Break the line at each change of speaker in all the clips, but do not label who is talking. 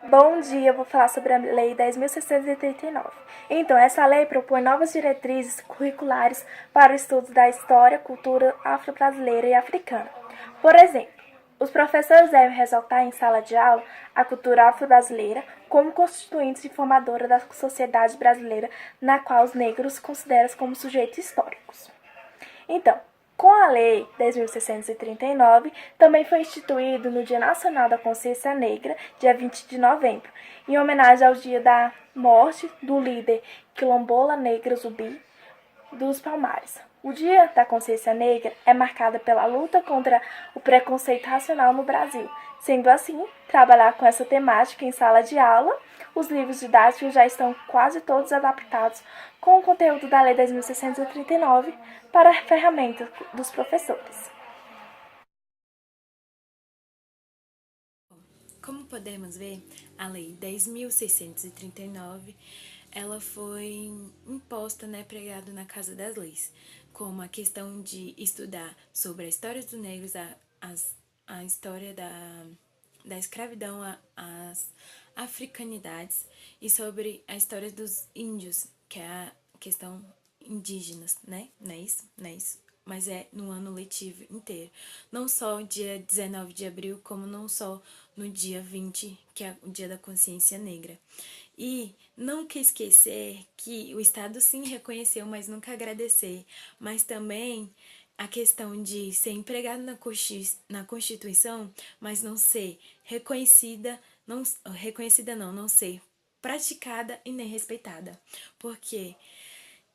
Bom dia, eu vou falar sobre a Lei 10.639. Então, essa lei propõe novas diretrizes curriculares para o estudo da história, cultura afro-brasileira e africana. Por exemplo, os professores devem ressaltar em sala de aula a cultura afro-brasileira como constituinte formadora da sociedade brasileira, na qual os negros consideram como sujeitos históricos. Então, com a Lei 10.639, também foi instituído no Dia Nacional da Consciência Negra, dia 20 de novembro, em homenagem ao dia da morte do líder quilombola negra Zumbi dos Palmares. O Dia da Consciência Negra é marcado pela luta contra o preconceito racial no Brasil. Sendo assim, trabalhar com essa temática em sala de aula, os livros didáticos já estão quase todos adaptados com o conteúdo da Lei 10.639 para a ferramenta dos professores.
Como podemos ver, a Lei 10.639, ela foi imposta, pregada na Casa das Leis, como a questão de estudar sobre a história dos negros, a história da escravidão, as africanidades e sobre a história dos índios, que é a questão indígenas, né? Não é isso? Não é isso? Mas é no ano letivo inteiro. Não só dia 19 de abril, como não só no dia 20, que é o Dia da Consciência Negra. E não quer esquecer que o Estado sim reconheceu, mas nunca agradecer. Mas também a questão de ser empregado na Constituição, mas não ser não ser praticada e nem respeitada. Porque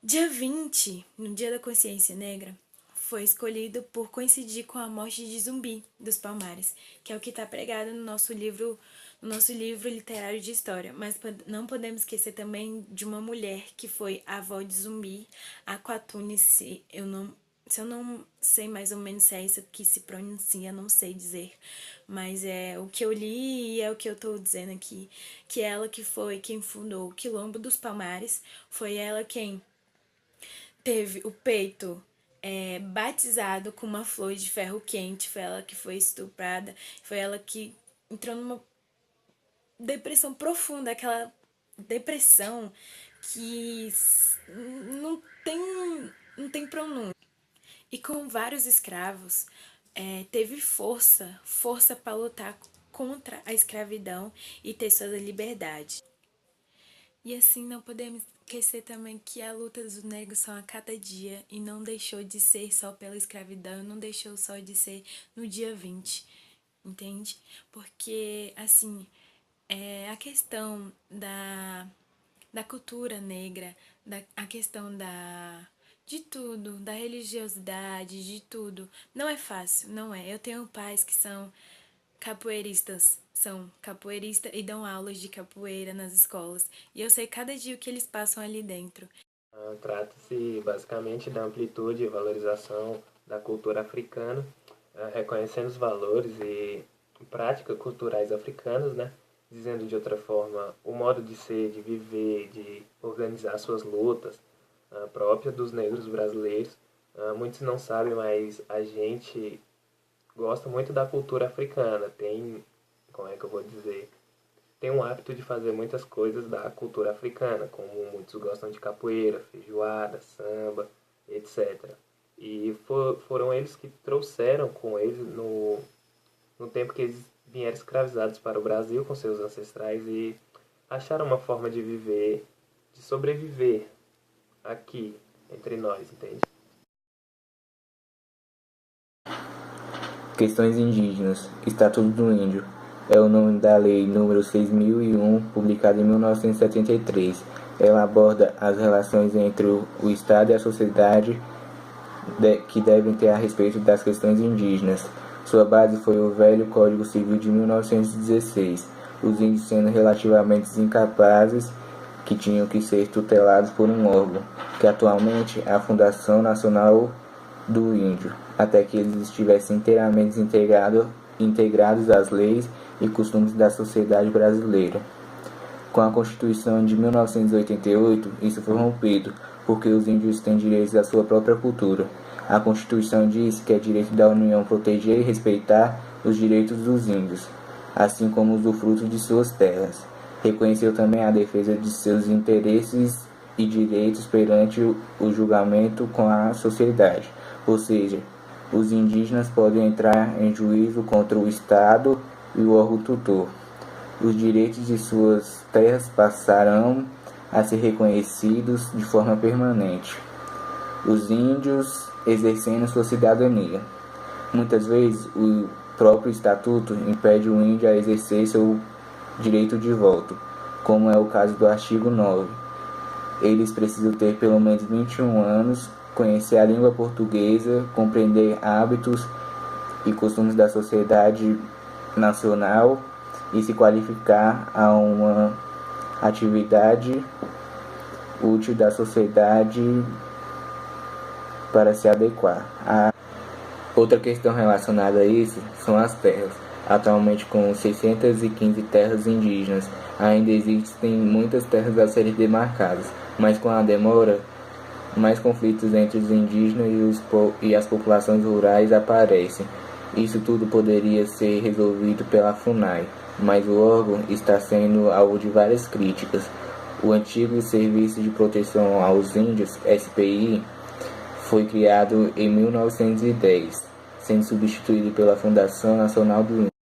dia 20, no Dia da Consciência Negra, foi escolhido por coincidir com a morte de Zumbi dos Palmares, que é o que está pregado no nosso livro literário de história. Mas não podemos esquecer também de uma mulher que foi a avó de Zumbi, a Quatune, se eu não sei mais ou menos se é isso que se pronuncia, não sei dizer, mas é o que eu li e é o que eu estou dizendo aqui, que ela que foi quem fundou o Quilombo dos Palmares, foi ela quem teve o peito batizado com uma flor de ferro quente, foi ela que foi estuprada, foi ela que entrou numa depressão profunda, aquela depressão que não tem, não tem pronúncio. E com vários escravos, teve força para lutar contra a escravidão e ter sua liberdade. E assim não podemos esquecer também que a luta dos negros são a cada dia e não deixou de ser só pela escravidão, não deixou só de ser no dia 20, entende? Porque, assim, a questão da cultura negra, a questão de tudo, da religiosidade, de tudo, não é fácil, não é. Eu tenho pais que são capoeiristas e dão aulas de capoeira nas escolas. E eu sei cada dia o que eles passam ali dentro.
Trata-se basicamente da amplitude e valorização da cultura africana, reconhecendo os valores e práticas culturais africanos, né? Dizendo de outra forma, o modo de ser, de viver, de organizar suas lutas, própria dos negros brasileiros. Muitos não sabem, mas a gente gosta muito da cultura africana. Tem, como é que eu vou dizer? Tem um hábito de fazer muitas coisas da cultura africana, como muitos gostam de capoeira, feijoada, samba, etc. E foram eles que trouxeram com eles no tempo que eles vieram escravizados para o Brasil com seus ancestrais e acharam uma forma de viver, de sobreviver aqui entre nós, entende?
Questões indígenas. Estatuto do Índio. É o nome da Lei nº 6.001, publicada em 1973. Ela aborda as relações entre o Estado e a sociedade que devem ter a respeito das questões indígenas. Sua base foi o velho Código Civil de 1916, os índios sendo relativamente incapazes que tinham que ser tutelados por um órgão, que atualmente é a Fundação Nacional do Índio, até que eles estivessem inteiramente integrados às leis e costumes da sociedade brasileira. Com a Constituição de 1988, isso foi rompido, porque os índios têm direitos à sua própria cultura. A Constituição diz que é direito da União proteger e respeitar os direitos dos índios. assim como o usufruto de suas terras. Reconheceu também a defesa de seus interesses e direitos perante o julgamento com a sociedade, ou seja, os indígenas podem entrar em juízo contra o Estado e o órgão tutor. Os direitos de suas terras passarão a ser reconhecidos de forma permanente. Os índios exercendo sua cidadania. Muitas vezes, o próprio estatuto impede o índio a exercer seu direito de voto, como é o caso do artigo 9. Eles precisam ter pelo menos 21 anos, conhecer a língua portuguesa, compreender hábitos e costumes da sociedade nacional e se qualificar a uma atividade útil da sociedade para se adequar. Outra questão relacionada a isso são as terras. Atualmente, com 615 terras indígenas, ainda existem muitas terras a serem demarcadas, mas com a demora, mais conflitos entre os indígenas e as populações rurais aparecem. Isso tudo poderia ser resolvido pela FUNAI, mas o órgão está sendo alvo de várias críticas. O antigo Serviço de Proteção aos Índios, SPI, foi criado em 1910, sendo substituído pela Fundação Nacional do Índio.